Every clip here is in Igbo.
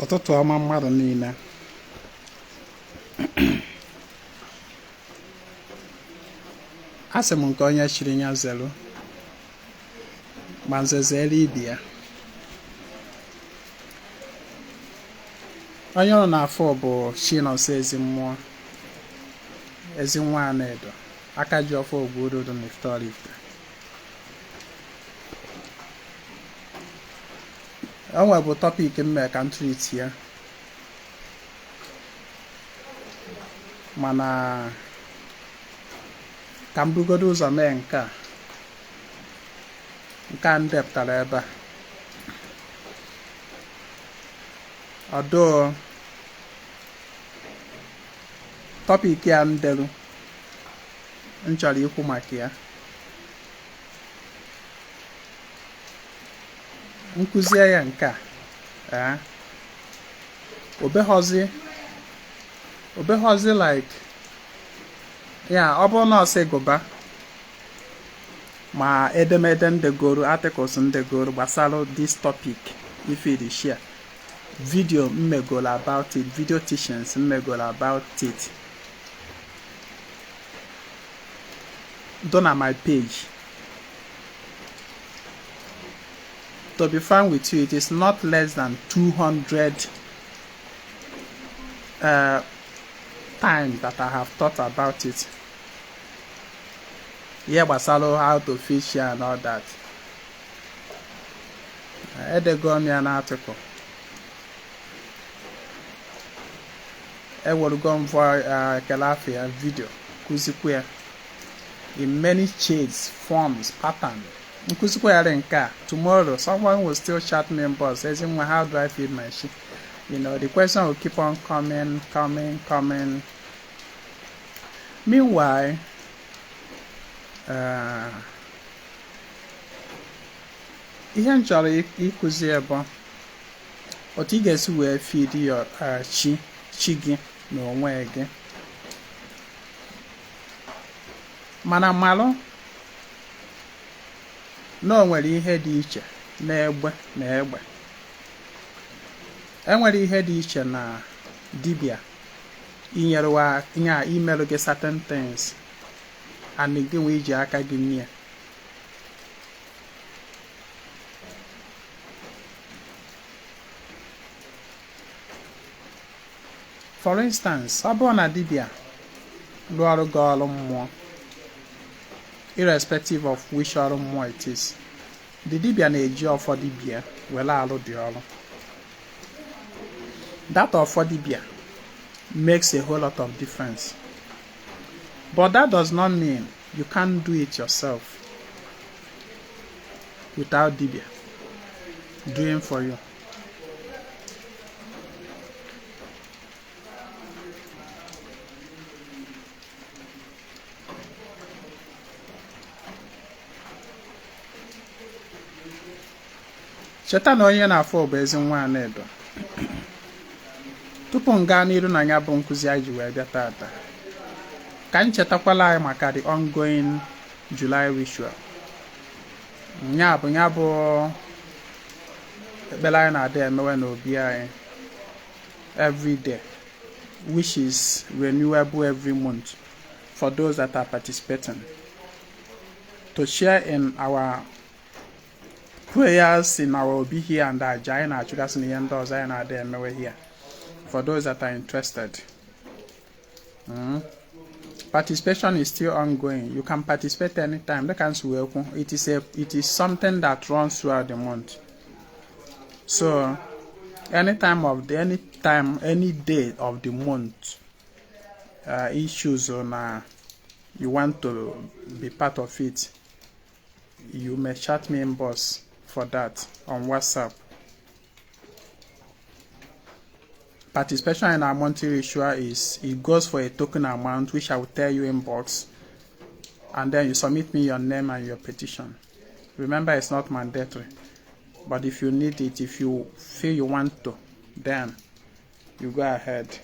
Ụtụtụ ọma mmadụ niile. Asị m nke onye chiri ya zelu ma nzezere ibi ya. Onye ọ na-afọ bụ Chinonso Ezinwa Anaedo, Akajiọfọ Ogbuododo Niftorifte. O nwebụ tọpik mme ka m treat ya, mana ka m bugodo ụzọ mee nke a m depụtara ebe a. Ọdụ tọpik ya m delu m chọrọ ikwu maka ya. Nkụzie ya nke a obeghozi like ya ọ bụrụ na ọsị gụba ma edemede ndegoro articles ndegoro gbasara this topic ife dị share video mmegolo about it, video teachings mmegolo about it done on my page. To be frank with you, it is not less than 200 times that I have thought about it. Yeah, gbasara how to fish here and all that. Edego me an article. Ewerugo m for Kelafia video kuzikwe in many shades, forms, patterns. Tomorrow someone will still chat me and boss says, how do I feed my sheep? You know, the question will keep on coming. Meanwhile, ihe m chọrọ ikuzi ebe otu ị ga-esi wee feed your chi gị na onwe gị. Mana malụ na o nwere ihe dị iche n'egbe na egbe. Enwere ihe dị iche na dibịa inyerewa nya imerụ gị certain things and gị nwe iji aka gị nye. For instance, ọ bụrụ na dibịa lụọ ọrụ gị ọrụ mmụọ, irrespective of which ọrụ mmụọ it is, the dibịa na-eji ọfọ dibịa were alụ dị ọrụ. That ọfọ dibịa makes a whole lot of difference, but that does not mean you can't do it yourself without dibịa doing for you. Cheta na onye na-afọ bụ Ezinwa Anaedo. Tupu m gaa n'iru na ya bụ nkụzi anyị ji wee bịa tata, ka anyị chetakwala anyị maka the ongoing July ritual. Ya bụ ekpere anyị na-adị emewe n'obi anyị every day, which is renewable every month for those that are participating, to share in our prayers in our obi here and aja na achugas ni yendo ọzọ na ade emewe here for those that are interested. Participation is still ongoing. You can participate anytime. It is something that runs throughout the month. So any day of the month, issues on you want to be part of it, you may chat me in boss for that on WhatsApp. Participation in our monthly ritual it goes for a token amount, which I will tell you in box, and then you submit me your name and your petition. Remember, it's not mandatory, but if you need it, if you feel you want to, then you go ahead.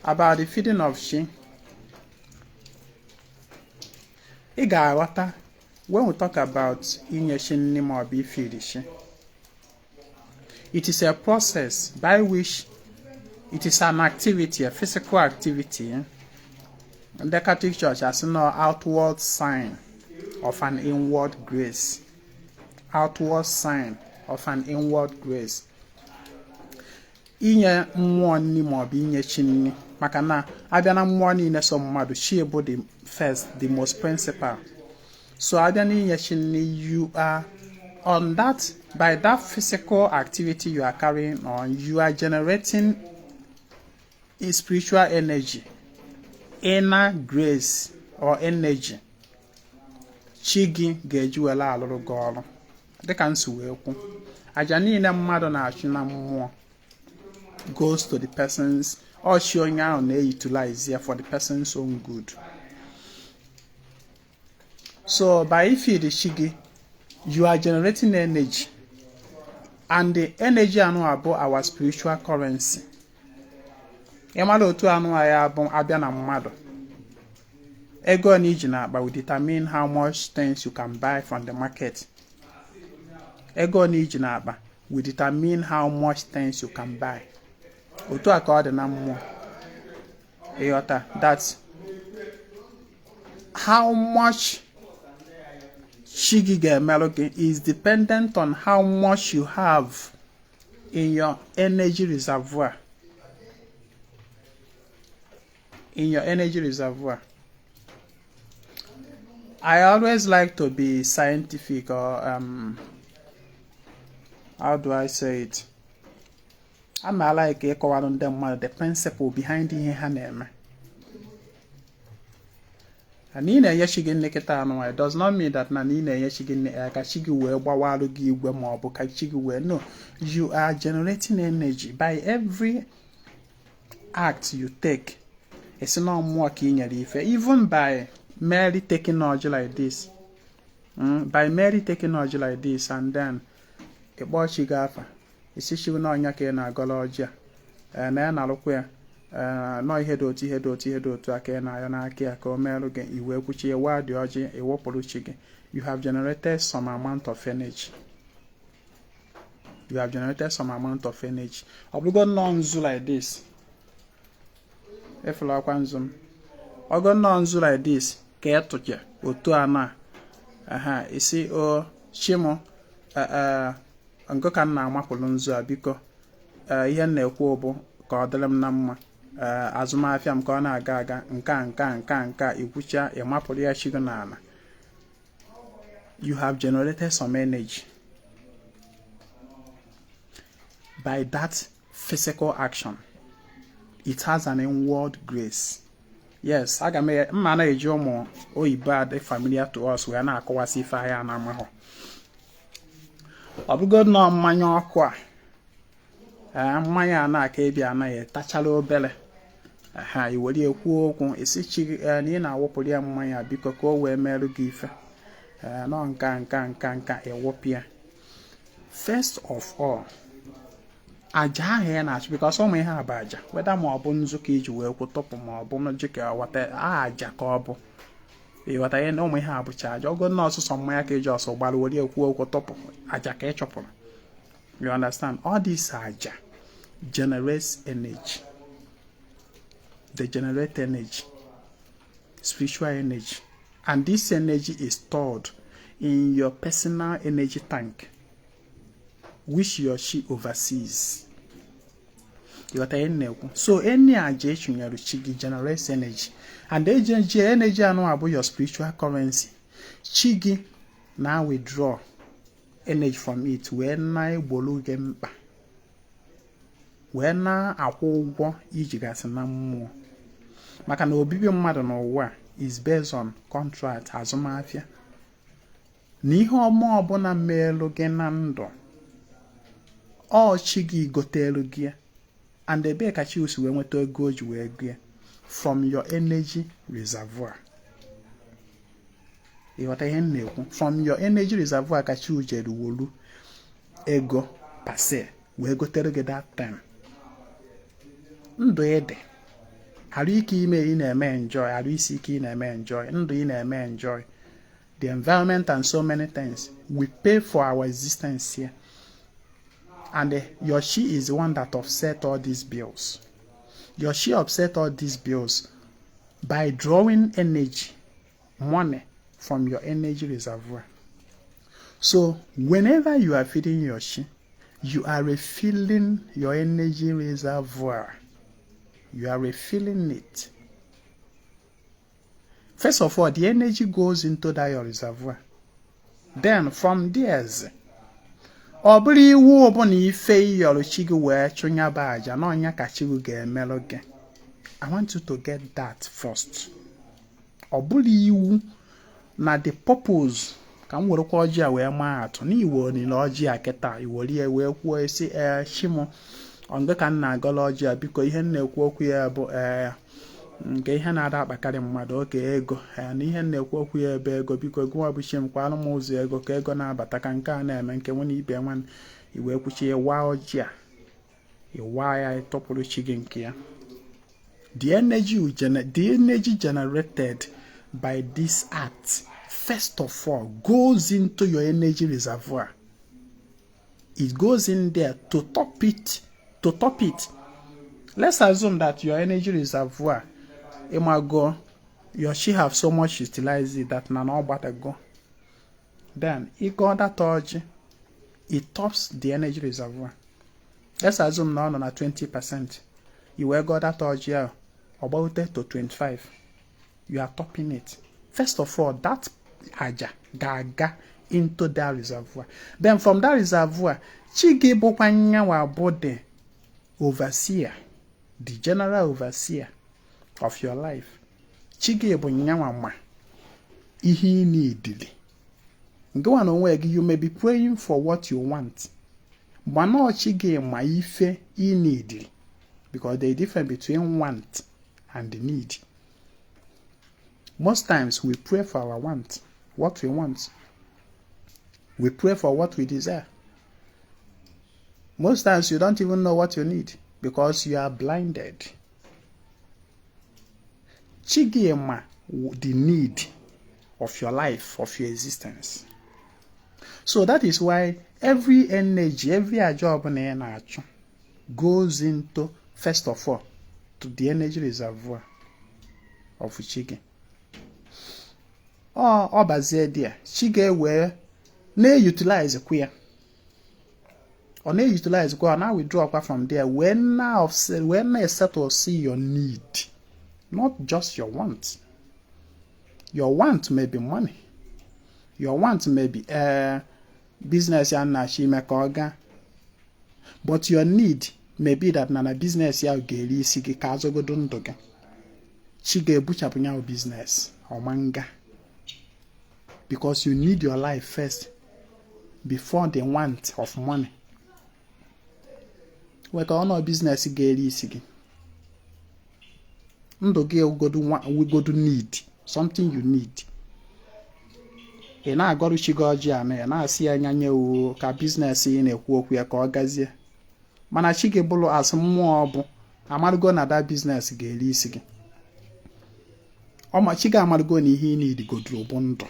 About the feeding of chi, ị ga-aghọta when we talk about inye nni ma obi ifirishi, it is a process by which it is an activity, a physical activity. The Catholic Church has no outward sign of an inward grace. Outward sign of an inward grace. Inye mmụọ nni ma obi inye chi nni, maka na abịa na mmụọ niile so mmadụ, chi bụ the first, the most principal. So abịa na inye chi nni, you are on that, by that physical activity you are carrying on, you are generating a spiritual energy, inner grace or energy. Chi gị ga-eji wele alụrụ gị ọrụ. Dịka nsi wee kwu, aja niile mmadụ na-achụ na mmụọ goes to the person's, or chi onye ahụ na-utilize for the person's own good. So by ifeed chi gị, you are generating energy, and the energy anu abụ our spiritual currency. Ịmara otu anu ya abụ abịa na mmadụ. Ego na iji na akpa will determine how much things you can buy from the market. Ego na iji na akpa will determine how much things you can buy. Otu aka ọ dị na mmụọ. Ịghọta, that's how much chi gị ga-emelụ gị is dependent on how much you have in your energy reservoir. In your energy reservoir. I always like to be scientific, or how do I say it? I'm like the principle behind ihe ha na-eme. And in a yeshigin neketa anwa, it does not mean that na in a yeshigin kachigi we bawalugi we mobo kachigi we. No, you are generating energy by every act you take. It's not more in your life, even by merely taking knowledge like this. By merely taking knowledge like this, and then a boy shigafa. Isi shi no nyake na gologia. Na na lokwe. No hedo ake na ya na ake aka omelu gen iwe kuchi e wa di oji e wopolu chige. You have generated some amount of energy. You have generated some amount of energy. Obligo no nzu like this. If la kwanzum. Ogo no nzu like this. Ke etoje otu ana. Isi o chimo ngo kan na amapulu nzu abiko. Ihe na-ekwu bụ ka ọ dịrị m na mma. Azụmahịa m ka ọ na-aga aga nka ikwucha ịmapụrụ ya chigo n'ala. You have generated some energy by that physical action. It has an inward grace. Yes, aga m mma na-eji ụmụ oyibo adị familiar to us wee na-akọwasị ife ahịa na amahụ. Ọ bụgo nọ mmanya ọkụ a mmanya na-aka ebi anaghị tachala obele. Iwere ekwu okwu isi chi na ị na-awụpụrụ ya mmanya biko ka o wee merụ gị ife. No nka ewopịa. First of all, aja ahụ ya na-achụ, because ụmụ ihe a bụ aja, weda ma ọ bụ nzu ka iji wee kwu tọpụ ma ọ bụ ji ka wata aja ka ọ bụ. Ịghọta ihe na ụmụ ihe a bụcha aja. Ogo na ọsụsọ mmanya ka eji ọsọ gbara were ekwu okwu tọpụ aja ka ị chọpụrụ. You understand? All this aja generates energy. They generate energy, spiritual energy. And this energy is stored in your personal energy tank, which your chi oversees. You got so any aja chi generates energy. And the energy about your spiritual currency. Chi now withdraw energy from it when I bolu gempa. When I akwụgwọ iji gasị na mmụọ. Maka na obibi mmadụ n'ụwa is based on contract azụmahịa. Na ihe ọma ọbụla meelu gị na ndụ, ọ chi gị gotelu gị, and ebe ka chi usi wee nweta ego o ji wee gị from your energy reservoir. Ịghọta ihe m na-ekwu? From your energy reservoir ka chi ujere wolu ego pase wee gotere gị that time. Ndụ ede arụ ike ime ị na-eme enjoy, arụ isi ike ị na-eme enjoy, ndụ ị na-eme enjoy. the environment, and so many things. We pay for our existence here. And your she is the one that offset all these bills. Your she offset all these bills by drawing energy, money from your energy reservoir. So whenever you are feeding your she, you are refilling your energy reservoir. You are refilling it. First of all, the energy goes into that your reservoir. Then from there, obri iwu obona ife yoro chigu we chunya baja no nya ka chigu ga-emeloge. I want you to get that first. Obri iwu na the purpose ka m were kwa oji a we ma atu ni iwo ni oji a keta iwori e we kwuo esi shimo onge ka na agolo oji a biko ihe na-ekwu okwu ya bụ nke ihe na-ada akpakari mmadụ oke ego na ihe na-ekwu okwu ya ebe ego biko gwa bụ shim kwa alụm ụzọ ego ka ego na-abata ka nke a na-eme nke nwere ibe nwan iwe kwuchi ịwa oji a ịwa ya ịtọpụrụ chi gị nke ya. The energy generated by this act, first of all, goes into your energy reservoir. It goes in there to top it. Let's assume that your energy reservoir, imago, your she have so much utilized it that na no but go. Then it got that urge, it tops the energy reservoir. Let's assume now on 20%. You will got that urge here about 30 to 25. You are topping it. First of all, that aja gaga into that reservoir. Then from that reservoir, chige bokwanya wa body overseer, the general overseer of your life. Chige bonyawa ma ihe need. Go on where you may be praying for what you want. But no chige ma ife need. Because there is difference between want and the need. Most times we pray for our want, what we want. We pray for what we desire. Most times you don't even know what you need because you are blinded. Chigiema, the need of your life, of your existence. So that is why every energy, every job goes into, first of all, to the energy reservoir of Chige. Or bazie there, Chige where ne utilize queer. Or ne utilize go now withdraw apart from there when I settle see your need, not just your want. Your want may be money. Your want may be business and she make organ. But your need may be that nana business ya geri sigi kazo go dondoga. Chige bucha punya business or manga. Because you need your life first before the want of money. We can no business geri sigi. Ndoge we go to need something you need. E na agoru chigoji ame na asi anyanye o ka business yin ekwu okwu ya ka ogazie. Mana chige bulu as mmụọ bụ amargo na that business ga-eri isi gị. Ọma chiga amargo na ihe need godru bụ ndụ.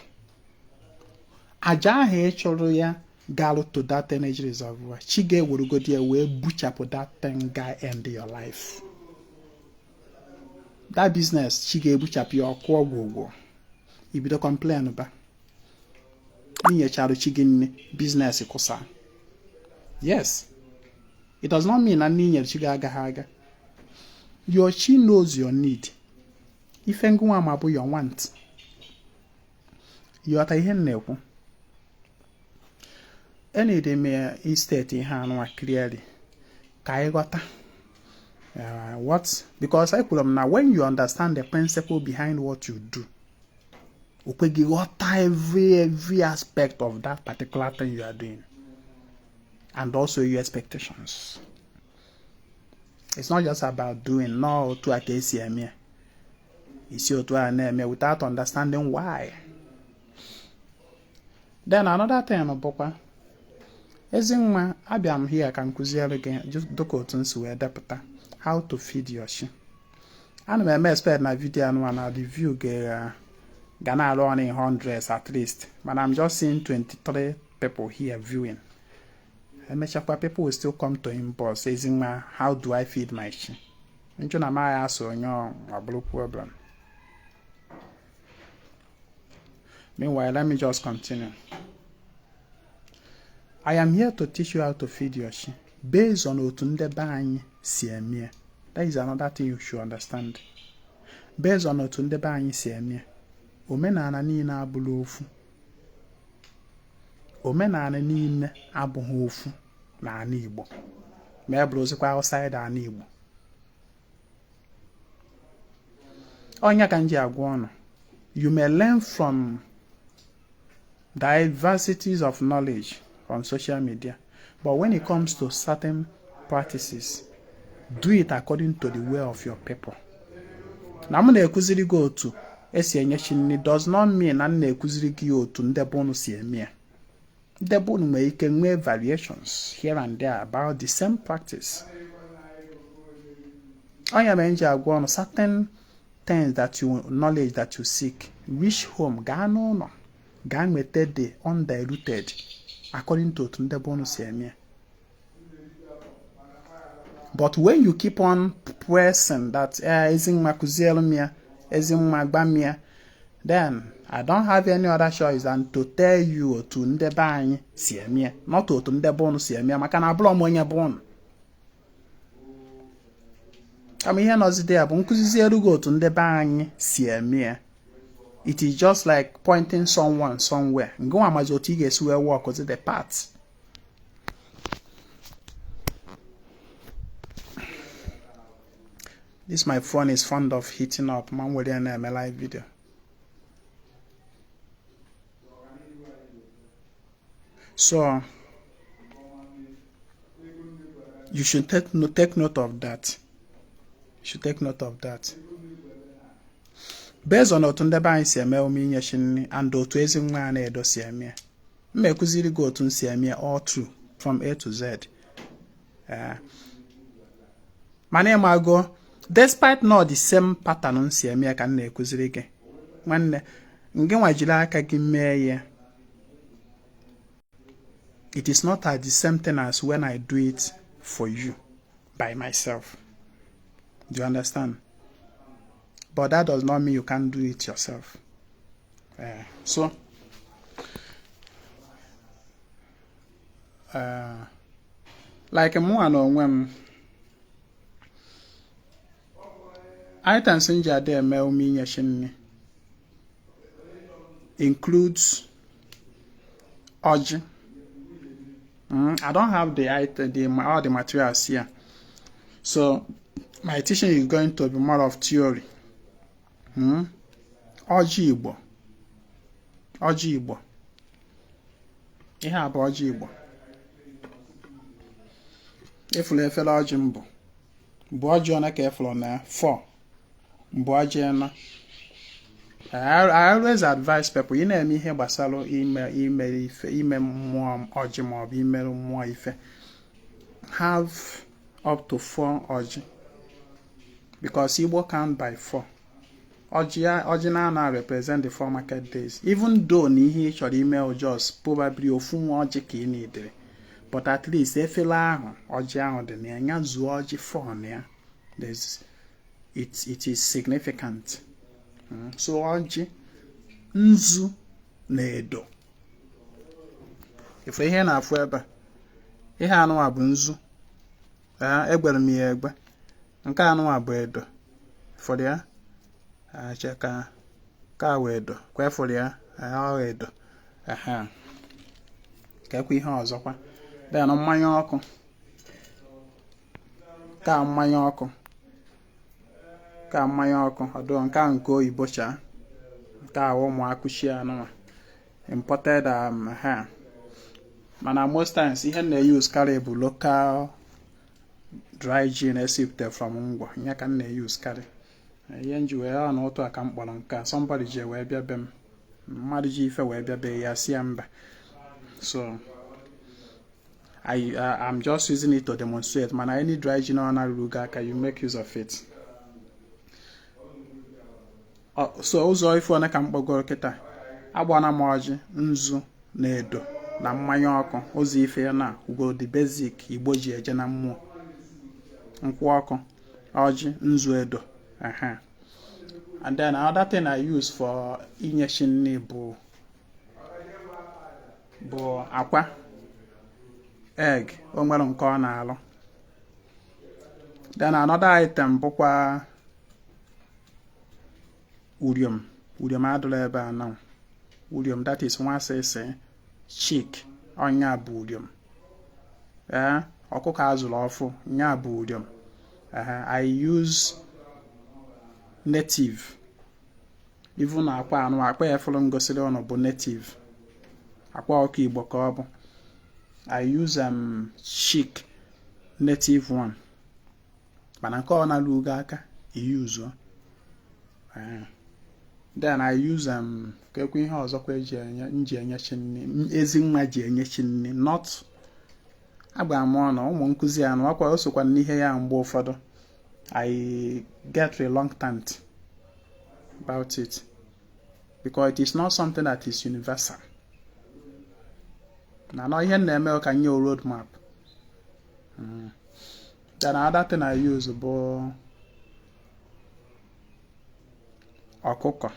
Aja ahụ ị chọrọ ya galu to that energy reservoir. Chiga ewerugodi ya wee buchapụ that thing guy end your life. That business chiga ebuchapụ ya ọkụ ọgwụgwọ. Ibido complain ba. Inye charo chiga nne business kusa. Yes. It does not mean that ninye chiga aga. Your she knows your need. If ngwa mabu your want. You are ihe nnekwu. Any day me instate ihe anwa clearly. Ka ịghọta. What? Because I put now when you understand the principle behind what you do. Upegi ghọta every aspect of that particular thing you are doing. And also your expectations. It's not just about doing no to a case here. It's your to a name without understanding why. Then another thing, Papa. Ezinwa Abiam here can kuziere again just docotons were deputa how to feed your she. And I expect na video and one the view Ghana running hundreds at least, but I'm just seeing 23 people here viewing. And people will still come to him, boss, saying, how do I feed my sheep? And you know, my ass on your blue problem. Meanwhile, let me just continue. I am here to teach you how to feed your sheep based on otunde banyi siemie. That is another thing you should understand. Based on otunde banyi siemie. Omenala niile abụla ofu. Omenala niile abụghị ofu n'ala Igbo. Ma e bụrụzikwa outside ala Igbo. Onye ka nji agwa ọnụ. You may learn from diversities of knowledge on social media, but when it comes to certain practices, do it according to the way of your people. Na m na-ekuziri gị otu esi enye chi nri does not mean na m na-ekuziri gị otu ndị be unu si eme ya. Ndị be unu nwere ike nwee variations here and there about the same practice. Onye mere nji agwa ọnụ certain things that you knowledge that you seek, reach home, gaa n'ụlọ, gaa nweta the undiluted according to otu ndị be unu si eme ya. But when you keep on pressing that Ezinwa kuzielu m ya, Ezinwa gba m ya, then I don't have any other choice than to tell you otu ndị be anyị si eme ya, not otu ndị be unu si eme ya, maka na abụrụ m onye be unu. Kama ihe nọzide ya bụ nkuzizielu gị otu ndị be anyị si eme ya. It is just like pointing someone somewhere. Ngwa amazi otu ị ga-esi wee walk the path. This my phone is fond of heating up. Man, we're in a live video. So you should take note of that. You should take note of that. Based on otu ndebe anyị si eme omenye shinni and otu Ezinwa Anaedo si eme. Mmekuziri go otu si eme all through from A to Z. Mane mago, despite not the same pattern si eme ka na-ekuziri gị. Nwanne, nge nwajiri aka gị mee ya. It is not the same thing as when I do it for you by myself. Do you understand? But that does not mean you can't do it yourself. Like more and when items in jade mel me includes urge. I don't have all the materials here, so my teaching is going to be more of theory. Ọjị Igbo. Ọjị Igbo. Ihe a bụ ọjị Igbo. Efula efela ọjị mbụ. Bụ ọjị ọna ka efula na 4. Bụ ọjị ena. I always advise people, you na-eme ihe gbasara ime mmụọ ọjị ma ọ bụ ime mmụọ ife. Have up to 4 ọjị. Because Igbo count by 4. Ọjị na represent the 4 market days. Even though n'ihe chọrọ ime just probably ofu nwa ọjị ka ị na-edere. But at least efele ahụ ọjị ahụ dị na ya zuo ọjị 4 na ya. It is significant. So ọjị nzu na edo. Ife ihe na-afụ ebe ihe anụwa bụ nzu. Egbere m ya egbe. Nke anụwa bụ edo. For ya cheka ka wedo kwa for ya edo. Ka kwa ihe ọzọkwa. Then mmanya ọkụ. Ka mmanya ọkụ. Ka mmanya ọkụ ọdụ nke oyibo cha. Ka ụmụ akụshi anụwa. Imported Mana most times ihe na-use carry bụ local dry gin recipe from ngwa. Nya ka na-use carry. Ihe nji wee ọnụ otu aka mkpọrọ nke somebody je wee bịa be m. Mmadụ ji ife wee bịa be ya si mba. So I'm just using it to demonstrate. Man, any dry gin on a ruga, can you make use of it? so ụzọ ife one ka m kpọgoro kịta agbana m ọjị nzu na edo na mmanya ọkụ ụzọ ife na ugo the basic Igbo ji eje na mmụọ nkwụ ọkụ ọjị nzu edo and then another thing I use for inye chi nni bụ akwa egg o nwere nke ọ na-alụ. Then another item bụkwa uriom adụla ebe a now. Uriom, that is nwa sịsị chick ọnya bụ uriom. Ọkụkọ azụrụ ọfụ nya bụ uriom. I use native. Even akwa anụ akpa efuru ngosiri ọnụ bụ native. Akwa ọkụ Igbo ka ọ bụ. I use chick native one. Mana nke ọ na-alụ ugo aka use. Then I use kekwe ihe ọzọkwa nji enye chi nni Ezinwa ji enye chi nni not agba m ọnụ ụmụ nkụzi anụ akwa o sokwa n'ihe ya mgbe ụfọdụ I get reluctant about it because it is not something that is universal. Na no ihe na-eme ka nye road map. Then another thing I use bụ ọkụkọ,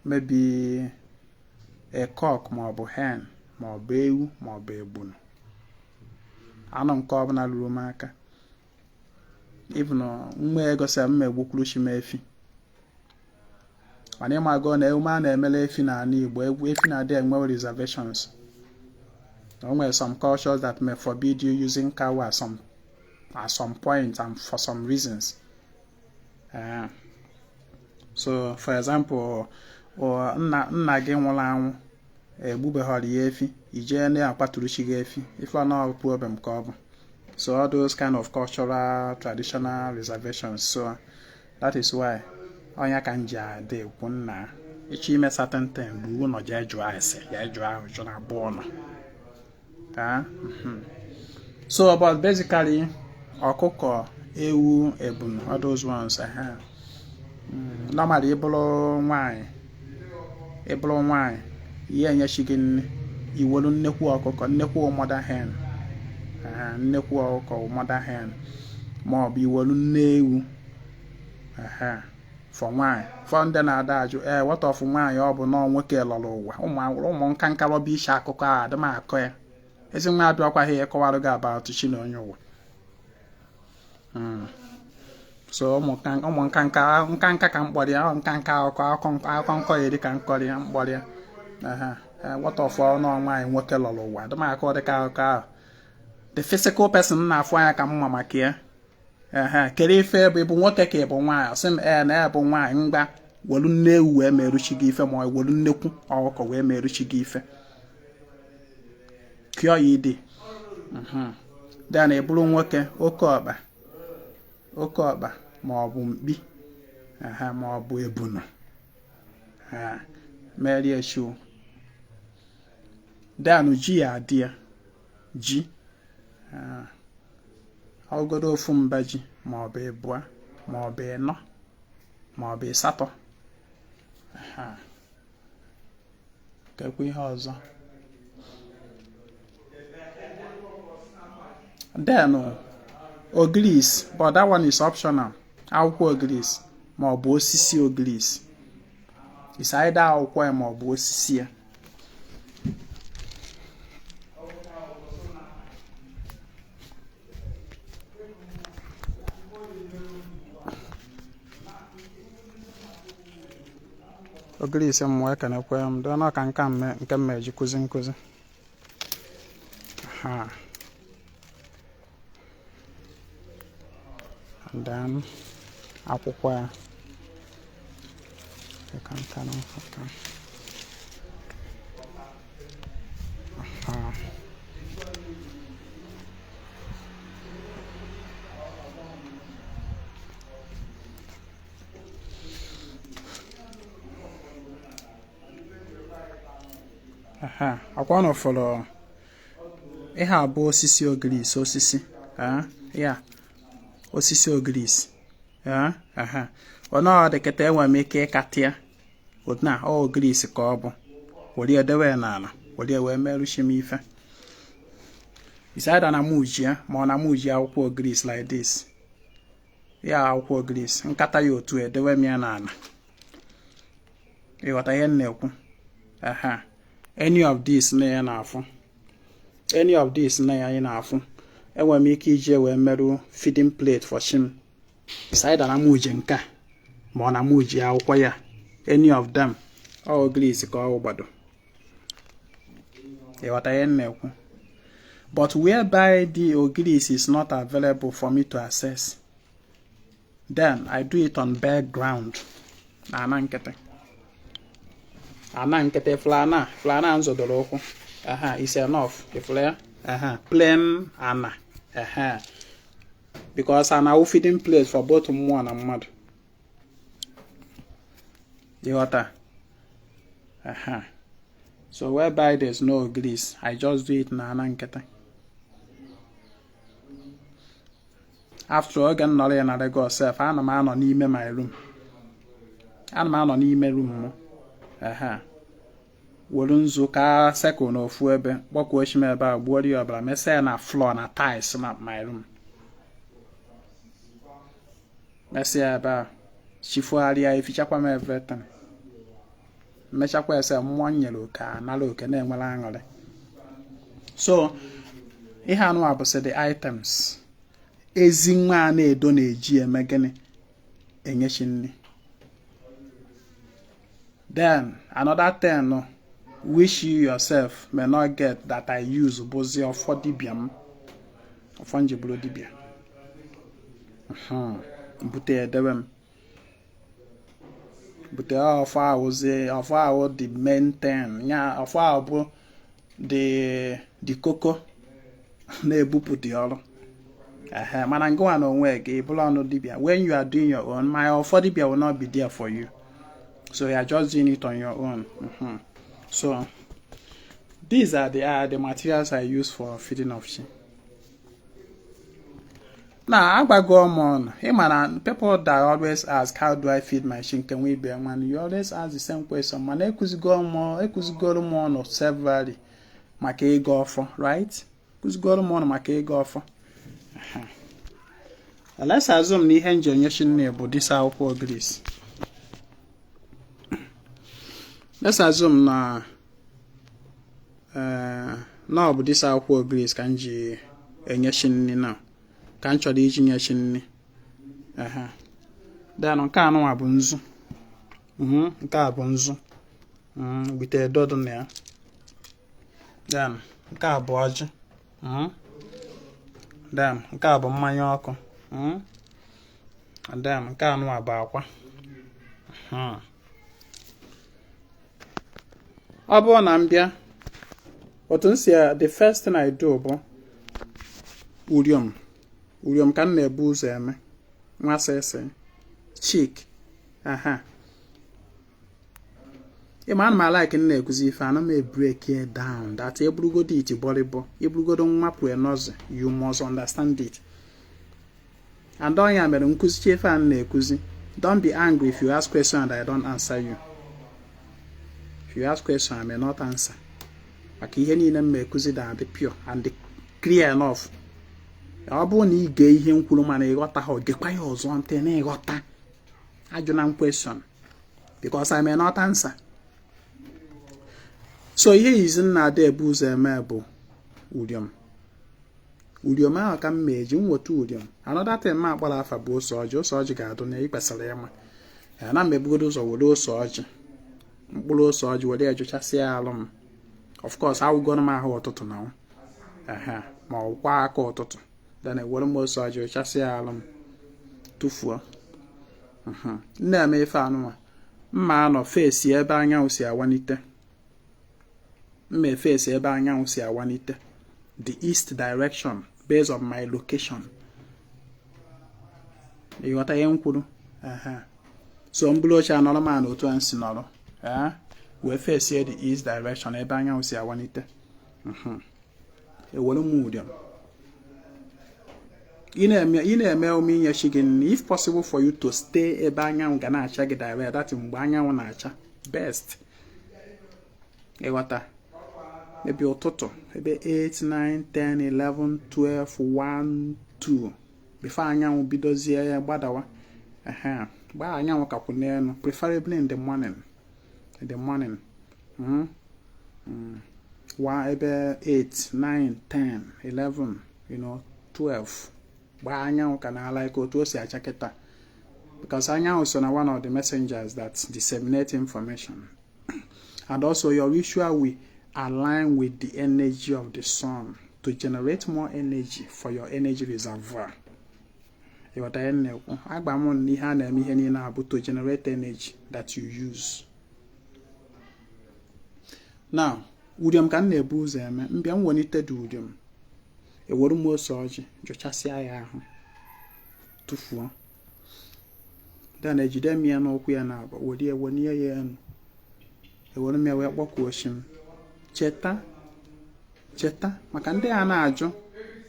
maybe a cock maọbụ hen maọbụ ewu maọbụ egbunu anụ nke ọbụla lụrụ m aka even mgbe egosi m egbukwuru chi m efi mana ịmago na ewu a na-emele efi n'ala Igbo efi na-adị enwe reservations. There are some cultures that may forbid you using cow at some point and for some reasons. So for example nna gị nwụrụ anwụ egbubeghọrọ ya efi ije na-akpatụrụ chi gị efi ife ọ na problem ka ọ bụ. So all those kind of cultural traditional reservations. So that is why onye ka nji adị ekwu nna ịchọ ime certain thing bụ ụlọ jee jụọ ase jee jụọ ahụ jụ na abụọ nọ. So but basically ọkụkọ ewu ebunu all those ones normally ịbụrụ nwanyị ihe enyechi gị nne iwelu nnekwu ọkụkọ nnekwu mother hen nnekwu ọkụkọ mother hen maọbụ iwelu nne ewu for nwanyị for ndị na-ada ajụ what of nwanyị ọ bụ na nwoke lọrọ ụwa ụmụ nka nkarọba iche akụkọ a adịm akọ ya Ezinwa abịakwaghị ịkọwara gị about chi na onye ụwa. So ụmụ nka ka mkpọrọ ya nka akụkọ nkọ ya dịka nkọrọ ya mkpọrọ ya what of ọnụ nwaanyị nwoke lọrọ ụwa adịm akọ dịka akụkọ ahụ. The physical person na-afụ anya ka mma maka ya kere ife bụ ịbụ nwoke ka ịbụ nwaanyị ọsị m na ịbụ nwaanyị mgba welu nne ewu wee meruchi gị ife ma welu nnekwu ọkụkọ wee meruchi gị ife kịọ ya ide. Then eburu nwoke oke ọkpa maọbụ mkpi maọbụ ebunu merie chu. Then ji ya adị ya ji ọgọdọ ofu mba ji maọbụ ịbụa maọbụ ịnọ maọbụ ịsatọ kekwe ihe ọzọ. Then ogris, but that one is optional. Akwụkwọ ogris maọbụ osisi ogris. It's either akwụkwọ ya maọbụ osisi ya. Ogris mmụọ ekenekwe m dị na ọka nke mmeji nkụzi. And then akwụkwọ ya akwa no follow ihe abụ osisi ogris osisi ya osisi ogris Ono de kete enwe m ike katia odna o grease ka ọ bụ wori edewe na ala wori wee merụchi m ife. Is either na mujia ma ọ na mujia akwụkwọ grease like this. Ya akwụkwọ grease nkata ya otu edewe m ya na ala. Ịghọta ihe m na-ekwu? Any of this na ya na-afụ. Any of this na ya anyị na-afụ. Enwe m ike iji wee merụ feeding plate for shim. Is either na mujia nka ma ọ na mujia akwụkwọ ya. Any of them. All grease ka ọ gbado. Ịghọta ihe m na-ekwu? But whereby the grease is not available for me to access, then I do it on bare ground. Ana nkete flana nzodoro okwu. It's enough. If plain ana. Because ana will feeding place for both mmụọ na mmadụ. Ịghọta? So whereby there's no grease, I just do it na ana nkete. After all, again, not another go self. I'm a man on email my room. I'm a man on email room. Wolunzu ka second of webe. What question me about body or blah? Me say na floor na tiles in my room. Me say about chifuaria if you chakwa me everything. Me chakwa say Onye loka na loka na enwela angole. So, ihe anu abuse the items. Ezinwa Anaedo na-eji eme gịnị enyechi nri. Then another thing which you yourself may not get that I use bụzi ọfọ dibịa m. Ọfọ njiburu dibịa. Bute edewe m. Bute ọfọ ahụ the main thing. Ya ọfọ ahụ bụ the koko na-ebupụ dị ọrụ. When you are doing your own, my affordable will not be there for you. So you are just doing it on your own. So these are the materials I use for feeding of sheep. Now, people that always ask, how do I feed my sheep? Can we bear one? You always ask the same question. Man, go more no severally. Make go for right? Go more make go for. Let's assume na ihe njenyeshin na bụ this akwụkwọ grease. Let's assume na ọ bụ this akwụkwọ grease ka nji enyeshin nri na ka m chọrọ iji nyeshin nri. Then nke anụ bụ nzu. Nke a bụ nzu. Bite dodo na ya. Then nke a bụ ọjị. Then nke a bụ mmanya ọkụ. And then nke anụ bụ akwa. Ọ bụrụ na m bịa otu m si the first thing I do bụ uriom ka m na-ebu ụzọ eme nwa sese chick. Ịma ana m like m na-ekuzi ife ana m break it down that eburugodo iti bọrịbọ eburugodo nwapụ enozi you must understand it. And Onye mere nkuzi ife a na-ekuzi. Don't be angry if you ask questions and I don't answer you. If you ask questions I may not answer. Maka ihe niile m ekuzi da dị pure and clear enough. Ọ bụrụ na ị ga ihe nkwuru mana ịghọta ha gekwa ya ọzọ ntị na ịghọta. Ajụna m question because I may not answer. So ihe izi na-ada ebu ụzọ eme bụ uriom. Uriom ahụ ka m meji nweta uriom. Another thing ma akpọrọ afa bụ ose ọjị. Ose ọjị ga-adụ na ikpesara ịma. Na mmebugodo ụzọ were ose ọjị. Mkpụrụ ose ọjị were ejuchasịa alụ m. Of course, awụgoro m ahụ ụtụtụ na ma ọkwa aka ụtụtụ. Then ewere m ose ọjị ejuchasịa alụ m. Tụfuo. Na-eme ife anụnwa. Mma anọ fesi ebe anyanwụ si awanite. Fesi ebe anyanwụ si awanite. The east direction based on my location. You got a kwuru? So mbulu ocha anọrọ ma na otu ansi nọrọ. We face here the east direction ebe anyanwụ si awanite. Ewere m uriom. eme omi yeshigin. If possible for you to stay ebe anyanwụ ga na-acha gị direct, that mgbe anyanwụ na-acha best. Ịghọta maybe ụtụtụ ebe 8 9 10 11 12 1 2 before anyanwụ bidozie ya gbadawa. Gba anyanwụ ka kwụ n'elu, preferably in the morning. Ebe 8 9 10 11 12 gba anyanwụ ka na like otu o si acha kịta, because anyanwụ so na one of the messengers that disseminate information. And also your ritual will align with the energy of the sun to generate more energy for your energy reservoir. To generate energy that you use. Now, udium can nebu them, Mbiam wonited udium. A word more surge, Jochasia to four. Then a jidemia no quiana, but would ye 1 year. A word me away walk washing. Cheta, Macande anajo.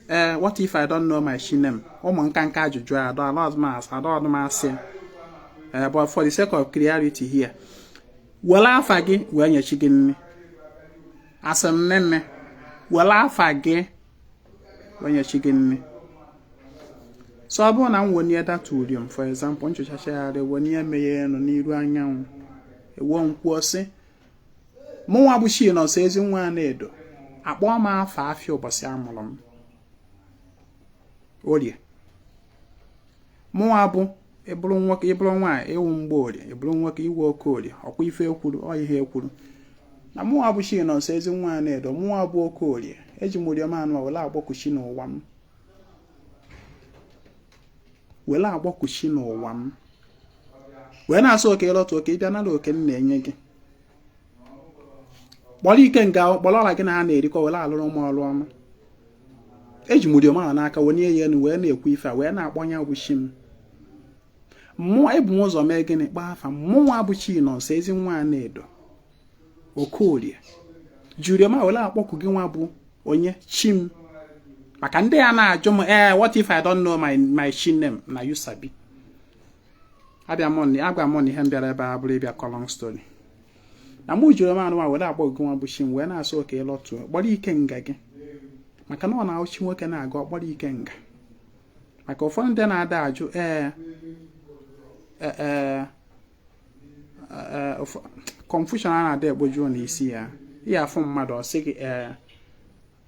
What if I don't know my shinem? Man can catch you dry, I don't know mass, I don't know mass. But for the sake of clarity here, well, I faggy when you're chicken me. As a nene, well, I faggy when you're chicken me. So I born and 1 year that tudium, for example, you share the 1 year may no need one young. It won't say. More abushi no says in one Anaedo. A bomber 5 years Bassiamolum. Odia. Moabu, a blown work, a blown wine, a wound body, a blown work, you walk odi, or we fail could, or you hear could. Now Moabu she no says in one Anaedo, Moabu codi, Ejimudia man will allow Bokushino one. Will allow Bokushino one. When I saw Kalo to Kipiana look in Nengi. Boli can go, but all I can hand it, call a little more. Ejimudio manaka when ye when ye quifa, when I want you wish him. More ebons or making it bath and more abuchino says in one Anaedo. O Kodia. Julia Maola Bokugiwabu, Onye, Chim. Makande ana Jom what if I don't know my shin name, na you sabi. Abia money, Hembera Bablia Colong story. Now Mujo man without Boguabushim when I saw a lot to what he can gag. Makano na uchi nwoke na aga ọkpọrọ ike nga maka ụfọdụ ndị na-ada ajụ confusion a na-ada egboju n'isi ya ihe afọ mmadụ ọ sị gị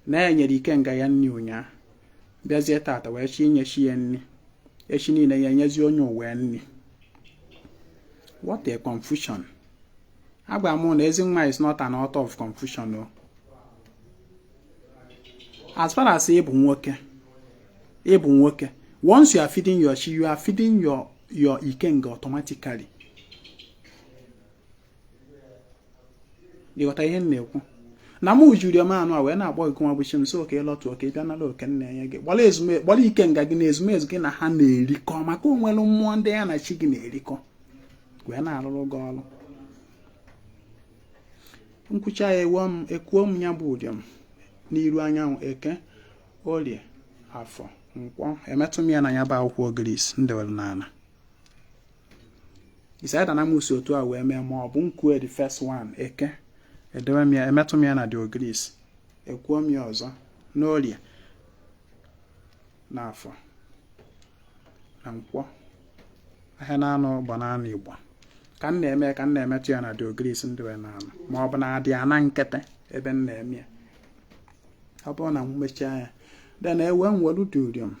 na-enyere ike nga ya nni ụnya bịazie tata wee chi inyechi ya nni echi niile ya enyezi onye uwe nni. What a confusion. Agba mụ na Ezinwa is not an author of confusion no. As far as able worker, once you are feeding your chi, you are feeding your ikenga automatically. You got a hen neku. Namu Julia man, when I boy come with him so okay, lot to okay, then I look and get what is me, what he can gagnez me is getting a hand rico, my go well on 1 day and a chicken rico. When I look all. Unkucha a quom yabodium. N'iru anyanwụ eke olie afọ nkwọ emetụ m ya na ya ba akwụkwọ Greece ndewel nana isaida na musi otu a wee mee ma ọ bụ nkue the first one eke edewe m ya emetụ m ya na the Greece ekwuo m ya ọzọ n'olie n'afọ na nkwọ ahịa na-anọ banana Igbo ka m na-emetụ ya na the Greece ndewel nana ma ọ bụ na adị ana nkete ebe m na-eme ya upon a mechaya. Then I went well to them.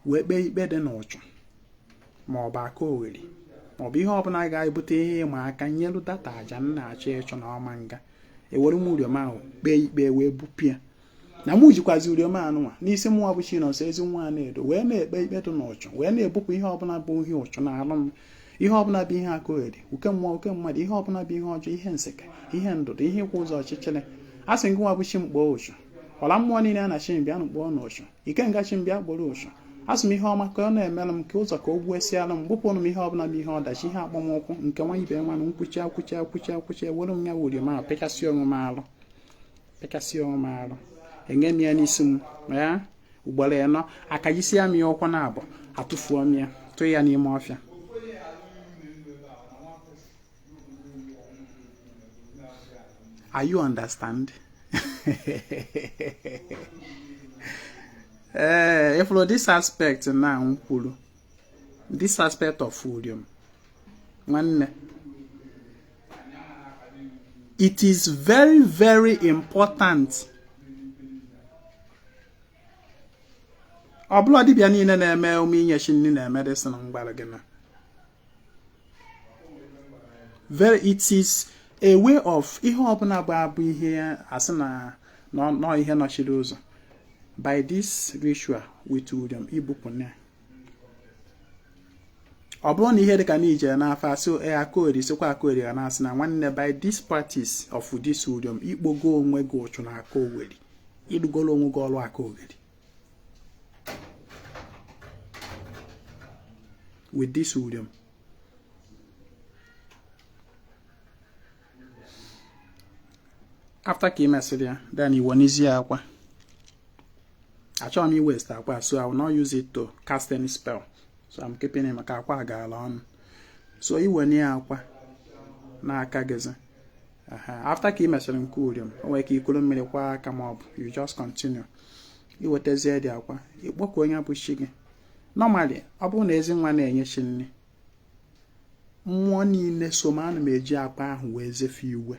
We be better notion. More back already. Or be hoping I got but my can yellow that I janna church on our manga. A word move your mouth, bay way bupia. Now muji quasi your man, Nisi more which says in one Anaedo. When they bay better notion, when they book we hope not bone huge on our he hope not being her good. Who can walk and what he hope not being hard he hensek. He handled he was our chichele. I think go up with him bosh. While I'm one in a shame beyond born ocean. You can get him beyond ocean. Ask me how my colonel Melum kills a cold West Salem, whoop on me how not be hard that she had one more and come on you one which wouldn't know your mouth, Pecasio malo. And get me any soon, eh? ugboro eno akajisia m ya ụkwụ na abụ atụfuo m ya tụọ ya n'ime ọfịa. Are you understand? If this aspect now, this aspect of food, it is very, very important. Bloody bianina na eme uminye shini na medicine ngbalagena. Very, it is a way of ihe ọbụla bụ abụ ihe asị na no ihe nọchiri ụzọ. By this ritual with Udium ibupụna. Ọ bụrụ na ihe dịka n'ije n'afa so akori sokwa akori ga na asị na nwanne by this practice of this Udium ikpogo onwe gị ụchụ na aka oweri. Idugolo onwe gị ọrụ aka oweri. With this Udium. After Kimasidia, then you want easy aqua. I show me waste aqua, so I will not use it to cast any spell. So I'm keeping him a aqua on. So you were near aqua. Na kageza. After Kimasidia Kudium, awake you couldn't make a come up, you just continue. You were the aqua. It walk going up with shiggy. Normally, upon Ezinwa Anaedo. Money in the Soman major apa who wears a few.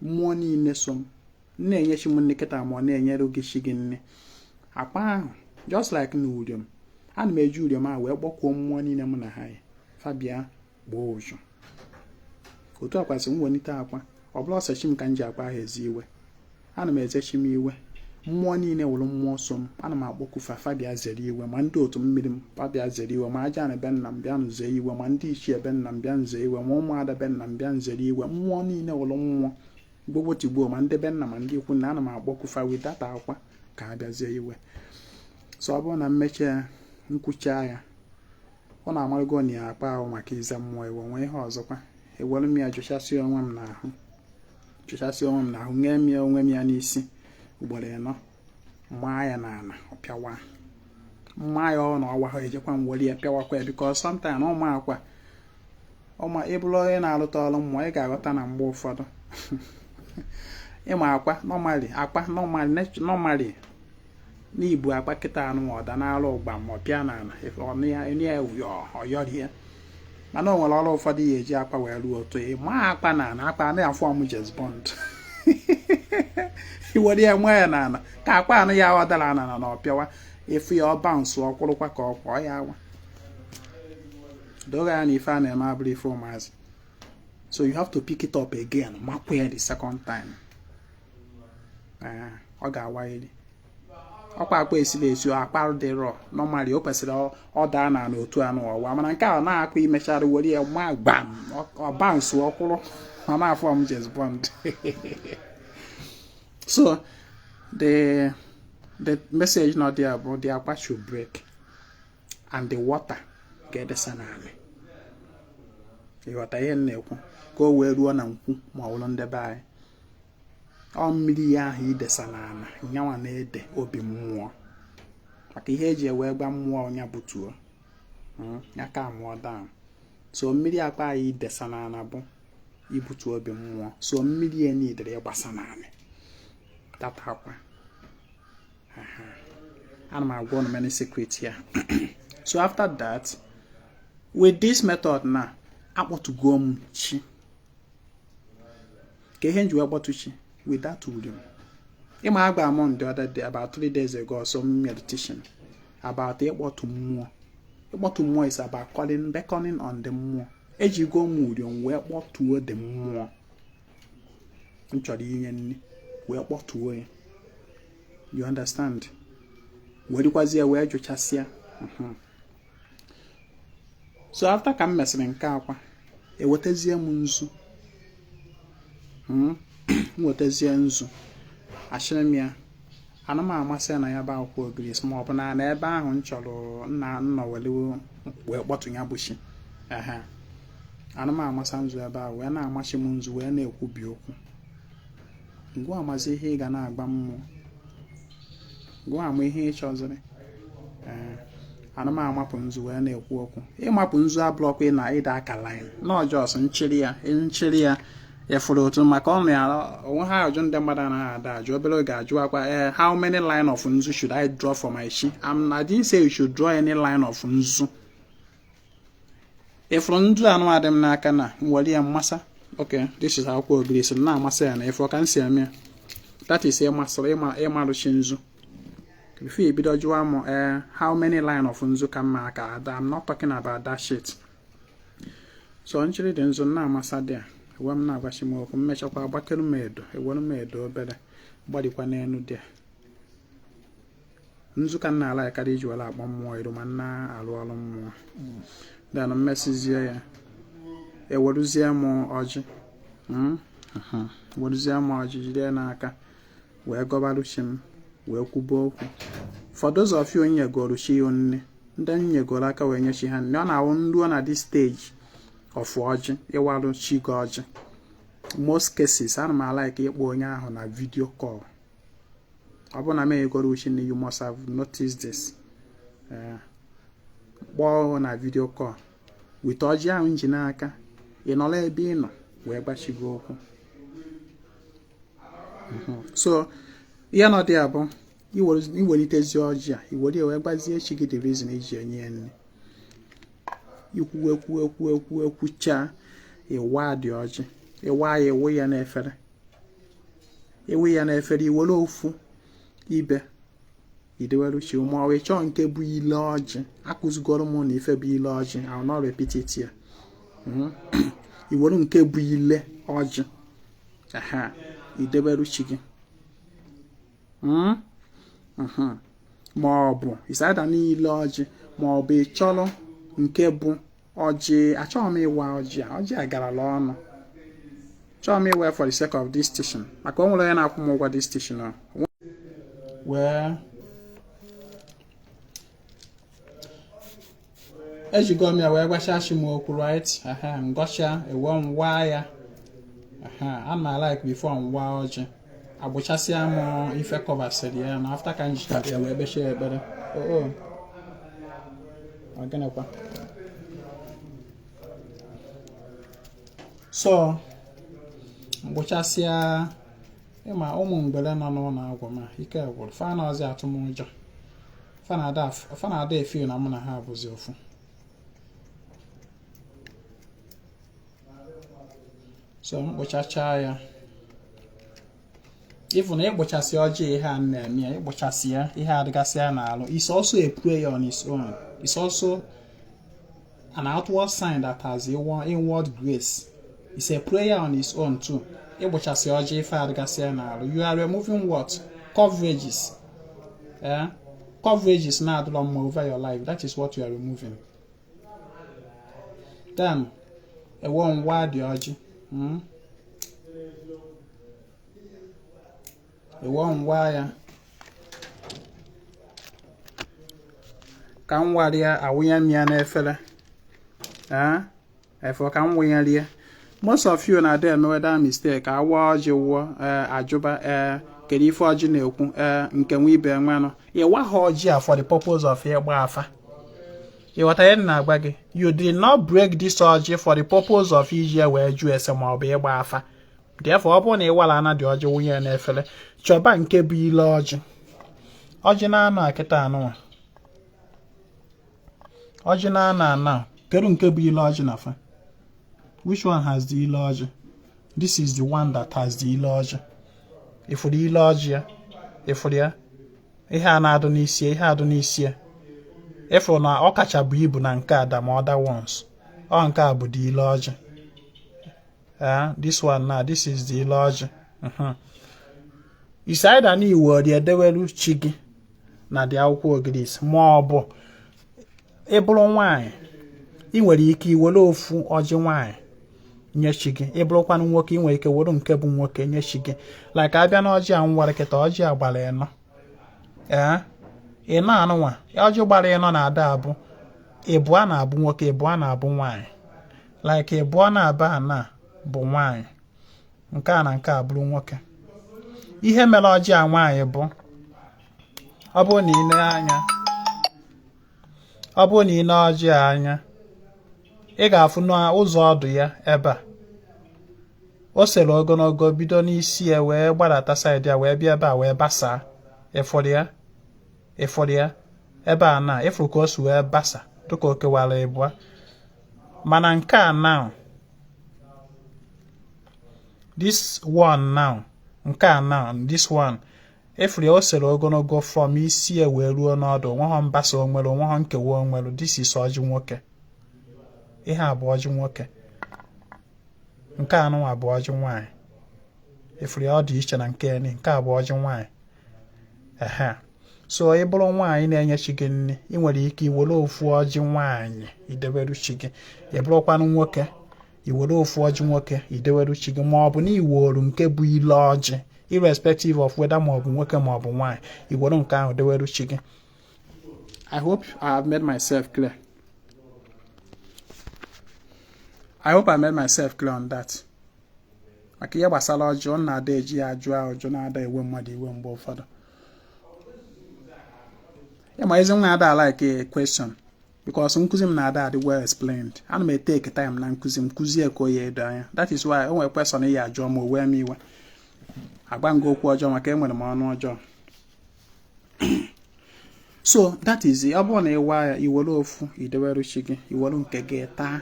Money in the som. Nay, yes, you muniketa money and yellow gishigin. Apa, just like Nudium. And made Julium, I will walk home one in a monahai. Fabia, Bojo. Go to up as a wanita apa, or bloss a shim can japa his ewe. And made a shimiwe. Money in a more some, and my book of Fabia Zedi, when man do to medium Fabia Zedi, when my Jan Ben Nambian Zay, when man dish Ben Nambian Zay, when one mother Ben Nambian Zedi, when money in a long. Go what you go, man, the Benham and you couldn't animal walk with that aqua, Cabia Zay. So I want to make a Nkuchaya. On a Margonia, power my keys and more one way horse. A well me a Joshasio one now. Joshasio now, name me on me and easy. Uboleno. My nana, or Piawa. My own or Japan will be a Piawa because sometimes on my aqua. On my able and I'll tell them why I got an more further. Emma aqua, normally. Nibu aqua ketano more than our old bam or piano, if or near or you're here. I know a lot of for the age aqua were to a mark banana, form just bond. You were there, Nana. Capana yawa the lana or piawa if we all bounce or quack or hour. Dogan if I am able for Mars. So you have to pick it up again, map where the second time. I got wide. Upper place is you are part of the raw. Normally, opposite all down and two and or woman and cow now, we measure the word of my bam or bounce or color. I'm not from just bond. So, the message not there about the aqua should break and the water get the sanami. You are tired. Go where one and Maulon the by. Media he the sanana, Yawan ede obi more. I can hear you where one more on your butu. Yaka more down. So media by the sanana bon, Ibutu obi more. So media need the basanani. That happen. And my one many secrets here. So after that, with this method now, I want to go chi. Kehen you about to chi with that Udium. In my among the other day, about 3 days ago, some meditation about what to more. What to more is about beckoning on the more. As you go Udium, where what toward the more. Where what to you understand? Where it was here where you just here. So after come messing Kapa, a what is your munzu? What is your nzu? Ashemia. Anama Masana about poor Greece more than I never on Cholo, no, well, what in Yabushi. Anama Masanzu about when I mashimunzu when they would be open. Go Mazi Hegana Bam. gụọ ama ihe ịchọziri ana m amapụ nzu wee na-ekwu okwu ịmapụ nzu ablọkụ ị na ịda aka line n'ọjọs nchịrị ya efuru otu maka ọnụ ya onwe ha ajụ ndị mmadụ anaghị ada ajụ obere oge ajụ akwa how many line of nzu should I draw for my shi? I didn't say you should draw any line of nzu. Efuru nzu anụ adị m n'aka na nwere ya mmasa. Okay, this is akwụkwọ ogiri si na amasị ya na efuru ka nsi eme. That is ịmarụchi nzu. Before you bido jụọ m how many line of nzu ka mma aka ada, I'm not talking about that shit. So nchiri dị nzu na amasa dị a ewe m na-agwachi m okwu mmechakwa agbakelu m edo ewere m edo obere gbadikwa n'elu dị a nzu ka m na-ala ya karịa iji were akpọ mmụọ iru ma na-alụ ọrụ mmụọ then mmesizie ya eweruzie m ọjị weruzie m ọjị jide n'aka wee gọbaruchi m wee kwuba okwu. For those of you onye goro chi onne ndị nyegoro aka wee nye chi ha nne ọ na-awụ nruo na this stage of ọjị ịwarụ chi gị ọjị. Most cases ana m like ịkpọ onye ahụ na video call. Ọ bụ na m egoro uchi na you must have noticed this. Kpọọ na video call with ọjị ahụ nji n'aka ị nọrọ ebe ị nọ wee gbachigo okwu. So ihe nọ dị abụ iwelitezi ọjị a iwere wee gbazie chi gị the reason eji enye ya nne. Ekwucha ịwa dị ọjị ịwa ya ewe ya n'efere iwere ofu ibe ideweruchi ma ọ chọọ nke bụ ile ọjị akụzigoro m na ife bụ ile ọjị I will not repeat it here. Iwere nke bụ ile ọjị ideweruchi gị ma ọ bụ ịsada niile ọjị ma ọ bụ ịchọrọ nke bụ ọjị achọghị m ịwa ọjị a garala ọnụ chọọ m iwe for the sake of this station maka o nwere onye na-akwụ m ụgwọ this station wee ejigo m ya wee gwachachi m okwu right ngọcha ewe nwa ya a ma like before nwa ọjị agbụchasịa m ife kọvasịrị ya na after ka m jichara ya wee kpechie ekpere ọgịnịkwa. So mgbochasịa ịma ụmụ mgbere nọ n'ụlọ agwụ ma ike gwụrụ fa na ọzọ atụmụjọ fa na-ada efe na mụ na ha abụzi ofu. So mkpochacha ya ifu na ịkpochasị ọjị ihe a na-eme ya ịkpochasị ya ihe adịgasị ya n'alụ it's also a prayer on its own. It's also an outward sign that has inward grace. It's a prayer on its own too. Ịkpochasị ọjị ife adịgasị ya n'alụ you are removing what? Coverages. Coverages na adịrọ mma over your life. That is what you are removing. Then ewe ngwa dị ọjị ewe ngwa ya ka m warịa awụnye m ya n'efere efere ka m wụnyerie. Most of you na dey emewe that mistake awa ọjị wụọ ajụba kedu ife ọjị na-ekwu nke nwe ibe nwenụ ịwa ha ọjị a for the purpose of ịgba afa. Ịghọta ihe na-agba gị you did not break this ọjị for the purpose of iji wee jụ ese ma ọ bụ ịgba afa. Therefore ọ bụrụ na ịwala na dị ọjị wụnye n'efere chọba nke bụ ile ọjị na-anọ akịta anụnwa ọjị na-anọ kedu nke bụ ile ọjị na fa. Which one has the ile ọjị? This is the one that has the ile ọjị. Ifuru ile ọjị ya ifuru ya ihe a na-adụ n'isi ihe adụ n'isi ya ifuru na ọ kacha bụ ibu na nke ada ma other ones nke a bụ the ile ọjị. This one now this is the ile ọjị. It's either na iwe dị edeweru chi gị na dị akwụkwọ ogirisi ma ọ bụ ịbụrụ nwaanyị ị nwere ike iwere ofu ọjị nwaanyị nye chi gị. Ịbụrụkwanụ nwoke ị nwere ike were nke bụ nwoke nye chi gị. Like abịa na ọjị a nwere kịta ọjị a gbara ịnọ ịnọ anụnwa ọjị gbara ịnọ na-ada abụ ịbụọ na-abụ nwoke ịbụọ na-abụ nwaanyị. Like ịbụọ na-aba na bụ nwaanyị nke a na nke a bụrụ nwoke. Ihe mere ọjị a nwaanyị bụ ọ bụrụ na ị na-anya ọ bụrụ na ị na-ọjị anya ị ga-afụ n'ụzọ ọdụ ya ebe a o sere ogologo bido n'isi ya wee gbadata saịdị ya wee bịa ebe a wee basaa ịfụrụ ya ebe a na ịfụrụ ka o si wee basa dịka o kewara ịbụa mana nke a now this one ịfụrụ ya o sere ogologo from isi ya wee ruo n'ọdụ onweghọ mbasa onwere onweghọ nkewa onwere this is ọjị nwoke ihe a bụ ọjị nwoke nke anụnwa bụ ọjị nwaanyị ịfụrụ ya ọ dị iche na nke a bụ ọjị nwaanyị so ị bụrụ nwaanyị na-enye chi gị nri ị nwere ike iwere ofu ọjị nwaanyị ideberu chi gị ị bụrụkwanụ nwoke iwere ofu ọjị nwoke ideberu chi gị ma ọ bụ na iworu nke bụ ile ọjị irrespective of whether ma ọ bụ nwoke ma ọ bụ nwaanyị iwere nke ahụ deweru chi gị. I hope I have made myself clear. On that. Maka ihe gbasara ọjị ọ na-ada eji ya ajụ ajụ na-ada ewe mmadụ iwe mgbe ụfọdụ. Ma Ezinwa ada like a question because nkuzi m na-ada adị well explained. Ana m take time na nkuzi m kuzie ka o ya edo anya. That is why o nwere question ya ajụ ma o wee m iwe. Agba ngo okwu ọjọọ maka enwere m ọnụ ọjọọ. So that is it. Ọ bụrụ na ịwa ya iwere ofu ideweru chi gị iwere nke gị taa.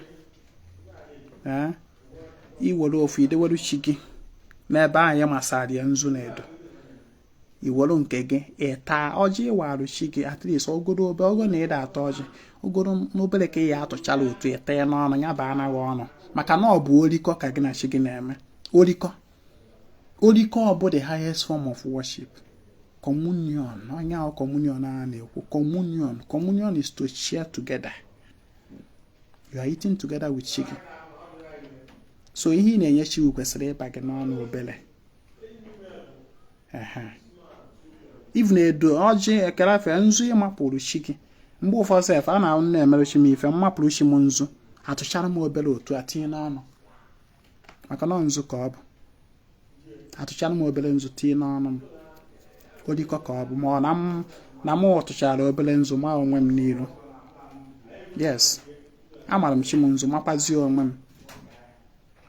Iwere ofu ideweru chi gị n'ebe anyị masara ya nzu na edo. Iwere nke gị ịta ọjị ịwarụ chi gị at least ogo na ịda atọ ọjị ogoro n'obere ka ya atụchala otu ịta ya n'ọnụ ya ba anaghị ọnụ maka na ọ bụ orikọ ka gị na chi gị na-eme orikọ bụ the highest form of worship. Communion onye ahụ communion a na-ekwu communion is to share together. You are eating together with chi gị. So ihe ị na-enye chi gị kwesịrị ịba gị n'ọnụ obere. Even edo ọjị ekere afe nzu ịmapụrụ chi gị mgbe ụfọdụ sef a na-emerụ chi m ife mmapụrụ chi m nzu atụchara m obere otu atinye n'ọnụ maka na nzu ka ọ bụ atụchara m obere nzu tinye n'ọnụ m odikọ ka ọ bụ ma ọ na m ọtụchara obere nzu ma onwe m n'iru. Yes, amara m chi m nzu makwazie onwe m.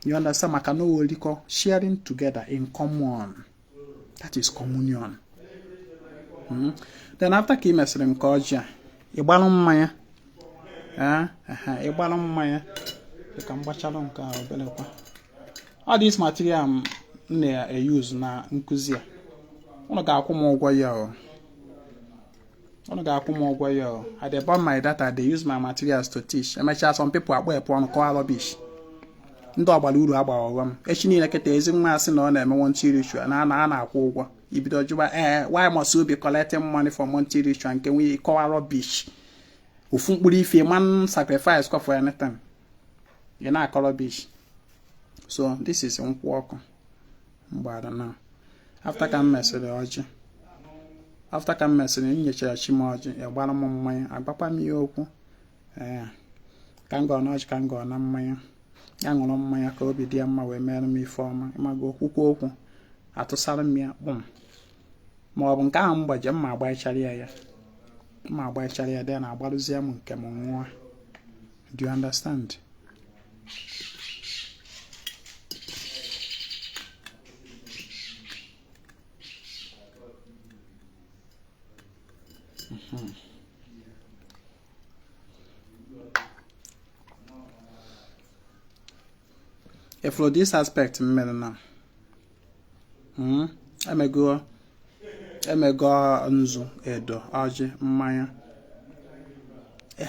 You understand? Maka na odikọ sharing together in common. That is communion. Then after ka ị mesịrị nke ọjị a ịgbalụ mmanya ịgbalụ mmanya ka m gbachalụ nke a obelekwa. All this material m na-use na nkuzi a unu ga-akwụ m ụgwọ ya I dey burn my data, they use my materials to teach. Emechaa some people akpọ ọnụ kọwa rubbish. Ndị ọgbara uru agba ọghọm echi niile kịta Ezinwa asị na ọ na-eme monthly ritual na a na-akwụ ụgwọ ibido jụba why must you be collecting money for monthly ritual nke nwe kọwa rubbish ofu mkpụrụ ife man sacrifice for anything you na-akọ rubbish. So this is nkwụ ọkụ mgbada na after ka m mesịrị nyechara chi m ọjị ịgbara m mmanya agbakwa m ihe okwu ka m gọọ n'ọjị ka m gọọ na mmanya ya ṅụrụ mmanya ka obi dị ya mma wee mere m ife ọma ịmaga okwukwe okwu atụsara m ya kpụm ma ọ bụ nke ahụ mgbaje mma agbaichara ya dị na agbarụzie m nke m nwa. Do you understand? For this aspect mmere na emego nzu edo ọjị mmanya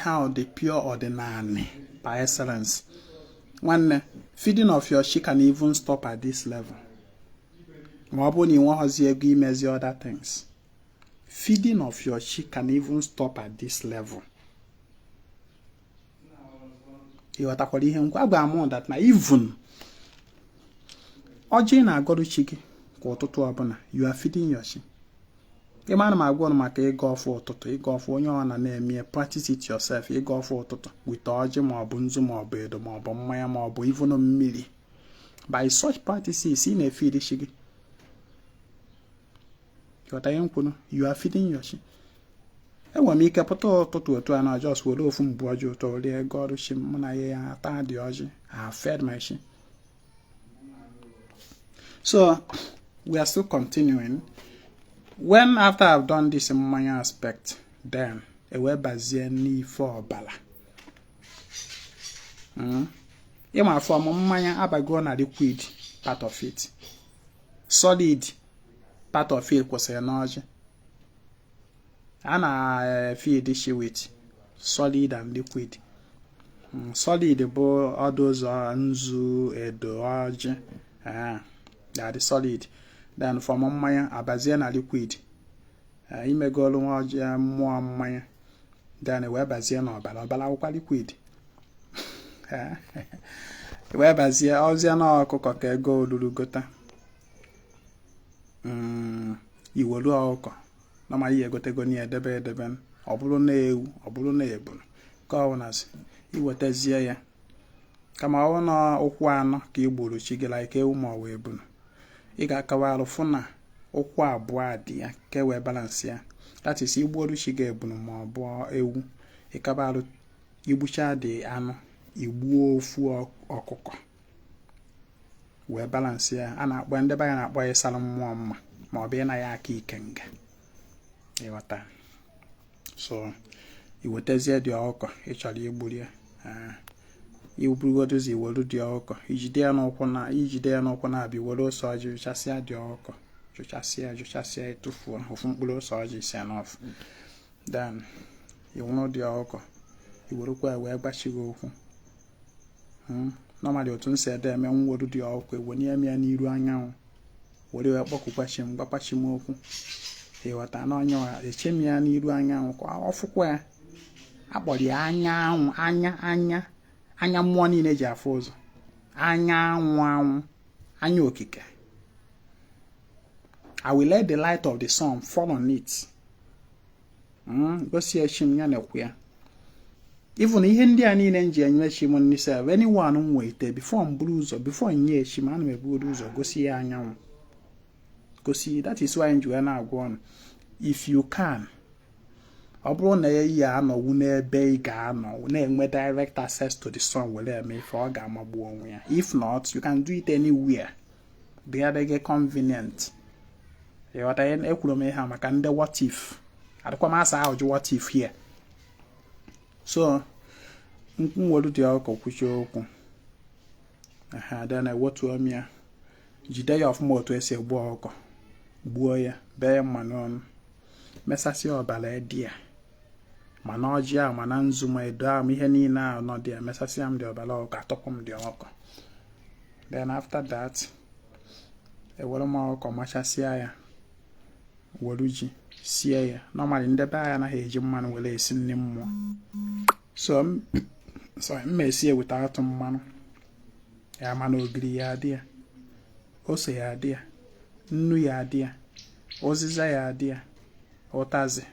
how the pure ordinary by excellence. Nwanne feeding of your chi can even stop at this level ma ọ bụ na ị nweghọzi ego imezi other things. Feeding of your chi can even stop at this level. Ịghọtakwara ihe nkwa agba amụ that na even ọjị na-agọrụ chi gị kwa ụtụtụ ọbụla you are feeding your chi. Ịma na m agwa ọnụ maka ịga ọfụ ụtụtụ ịga ọfụ onye ọ na-eme practice it yourself ịga ọfụ ụtụtụ with ọjị ma ọ bụ nzu ma ọ bụ edo ma ọ bụ mmanya ma ọ bụ even mmiri. By such practices ị na-efeed chi gị. Ịghọta ihe m kwuru? You are feeding your chi. enwere m ike pụta ụtụtụ otu a na just were ofu mbụ ọjị ụtọ rie ego ọrụ chi m na ya ata dị ọjị. I fed my shi. So we are still continuing. When after I've done this mmanya aspect, then ewe bazie n'ife ọbala. Ịma form mmanya abago na liquid part of it. Solid part of it kwụsịrị n'ọjị. A na-feed shi with solid and liquid. Solid bụ all those nzu, edo, ọjị. That is solid. Then from mmanya abazie na liquid. Imegolu ọjị mmụọ mmanya. Then we bazie na ọbala. Ọbala akwụkwọ liquid. We bazie ọzie na ọkụkọ ka ego olulu gota. Iwolu ọkụkọ. Nama ihe egotego ni edebe. Ọ bụrụ na ewu, ọ bụrụ na ebunu. Ka ọ wụnazi. Iwetezie ya. Kama ọ na ụkwụ anọ ka igburu chi gị like ewu ma ọ wee ebunu. Ị ga-akawa arụ fụ na ụkwụ abụọ dị ya ka wee balance ya. That is igboru chi gị ebunu ma ọ bụ ewu. Ịkaba arụ igbucha dị anụ. Igbuo ofu ọkụkọ wee balance ya. A na-akpọ ndị be ya na-akpọ ya salụ mmụọ mma ma ọ bụ na ya aka ikenga. Ịghọta. So iwetezie dị ọkụkọ ị chọrọ igburu ya. Iburugodozi iwelu dị ọkụkọ ijide ya n'ụkwụ na-abịa were ose ọjị jụchasịa dị ọkụkọ jụchasịa etufuo ofu mkpụrụ ose ọjị si n'ọfụ. Then iwuru dị ọkụkọ iwerukwa wee gbachighị okwu. Normally otu nsi ede eme nwere dị ọkụkọ ewenye ya n'iru anyanwụ were wee kpọkụkwachi m gbakwachi m okwu. Ịghọta na onye wa echemi ya n'iru anyanwụ ka ọfụkwa ya akpọrọ ya anyanwụ anya mmụọ niile ji afụ ụzọ. Anyanwụ anya okike. I will let the light of the sun fall on it. Gosi echim ya na-ekwu ya. Even ihe ndị a niile nji enye echim n'ise anyone nwete before mburu ụzọ before nye echim ana m eburu ụzọ gosi ya anyanwụ. Gosi that is why nji na agwa on if you can. Ọ bụrụ na ya anọwu n'ebe ị ga-anọ na-enwe direct access to the sun were eme ife ọ ga-amagbu onwe ya. If not, you can do it anywhere. Bịadege convenient. Ịghọta ekwuru m ihe maka ndị what if. Adịkwa m asa ahụ ji what if here. So nwere dị ọkụ kwuchi okwu. Then ewotuo m ya. Jide ya ọfụma otu esi egbu ọkụ. Gbuo ya bee mmanụ ọnụ. Mesasị ọbala edi ya. Mana ọjị a mana nzu ma edo a ihe niile a nọ dị ya mesasị m dị ọbala ọkụ atọpụ m dị ọkụ. Then after that ewere m ọkụ machasịa ya were ji sie ya. Normally ndị be anyị anaghị eji mmanụ were esi nri mmụọ. So m esie without mmanụ. Ya mana ogiri ya adị ya. Ose ya adị ya. Nnu ya adị ya. Oziza ya adị ya. Ụtazi.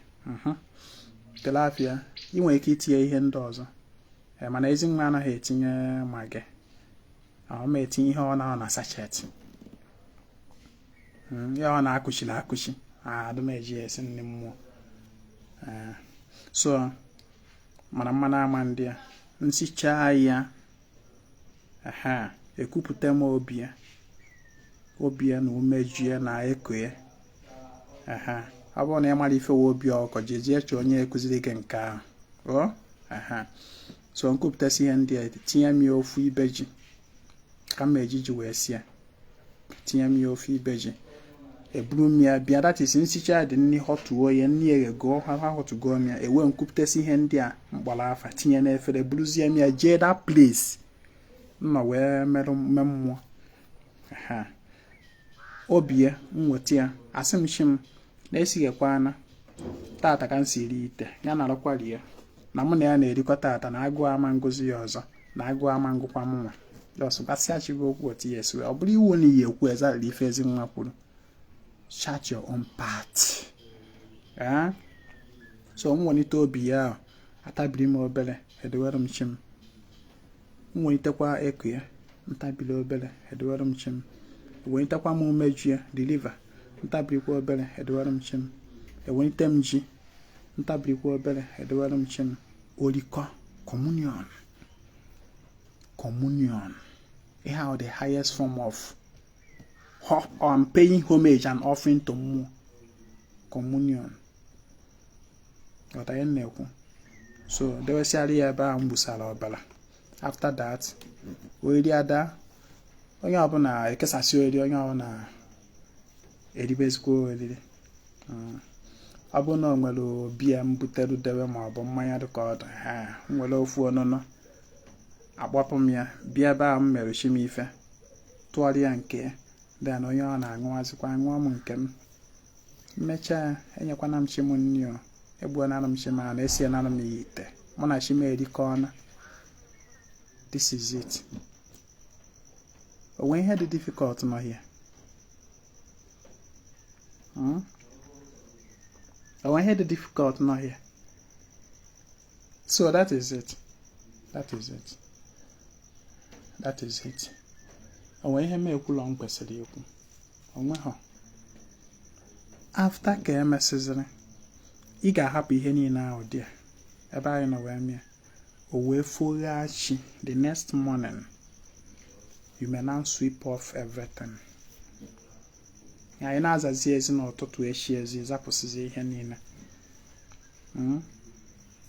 Tilapia. I nwere ike itinye ihe ndị ọzọ. Mana Ezinwa anaghị etinye magi. Ọ ma etinye ihe ọ na sachet. Ya ọ na-akụchiri akụchi. Adụm eji esi nri mmụọ. So mana mmanụ ama ndị a nsicha ya. Ekupụta m obi ya na umeju ya na eko ya. Ọ bụrụ na ị mara ife obi ọkọ jeje chọọ onye ekuziri gị nke ahụ. So nkupụtasị ihe ndị a tinye m ofu ibe ji ka m ejiji wee sie. Tinye m ofu ibe ji. Eburu m ya bịa that is nsicha dị nni họtụo ya nni eghego ha họtụgo m ya ewe nkupụtasị ihe ndị a mkpọrọ afa tinye n'efere buruzie m ya jee that place nọ wee merụ mmụọ. Obi ya nweta ya asị m shim na-esighekwa na tata ka m siri ite ya na arụkwali ya na mụ na ya na-erikọ tata na agụụ ama ngozi ya ọzọ na agụụ ama ngụkwa m nwa just gbasịachigo okwu otu ya esi ọ bụrụ iwu na iyi ekwu ezarịrị ife Ezinwa kwuru. Chat your own part. So m welite obi ya atabiri m obere edewere m chim. M welitekwa eku ya ntabiri obere edewere m chim. Welitekwa m umeju ya deliver ntabirikwa obere edewere m chim. Ewelite m ji ntabrikwa obere edewere m chi m orikọ communion ihe ahụ the highest form of paying homage and offering to mmụọ communion ọta ya na-ekwu so dewesiara ya ebe a m gbusara ọbara. After that oriri ada onye ọbụla ekesasị oriri onye ọbụla eribezikwa oriri. Ọ bụ na o nwere biya m butere dewe ma ọ bụ mmanya dịka ọ dị m nwere ofu ọnụnụ akpọpụ m ya bịa ebe a m mere chi m ife tụọrịa nke then onye ọ na-aṅụwazikwa ṅụọ m nke m mmechaa enyekwana m chi m nri o egbuonara m chi m na esienara m ya ite mụ na chi m erikọ ọna. This is it. Onwe ihe dị difficult nọ here. Onwe ihe dị difficult nọ here. So that is it. Onwe ihe m ekwulọ m kwesịrị ekwu onwe ha. After ka emesịzịrị ị ga-ahapụ ihe niile ahụ dị ebe anyị nọ wee mịa o wee foghachi the next morning you may now sweep off everything. Anyị na-azazi ezi n'ụtụtụ echi ezi zapụsịzi ihe niile.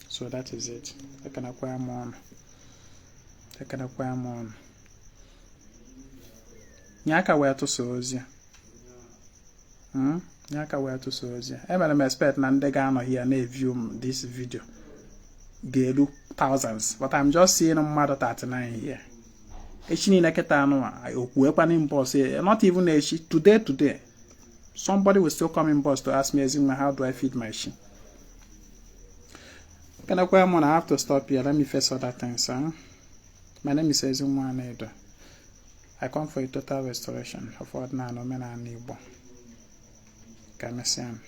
So that is it. Ekenekwa ya m ọnụ. Nye aka wee tụsa ozi. Emere m expect na ndị ga-anọ here na-view this video ga-eru thousands, but I'm just seeing mmadụ 39 here. Echi niile kịta anụ okwuekwana in boss, not even echi, today somebody will still come in boss to ask me, Ezinwa, how do I feed my sheep? I have to stop here. Let me face other things. My name is Ezinwa Anaedo. I come for a total restoration of ordinary men and Igbo. Kamesian.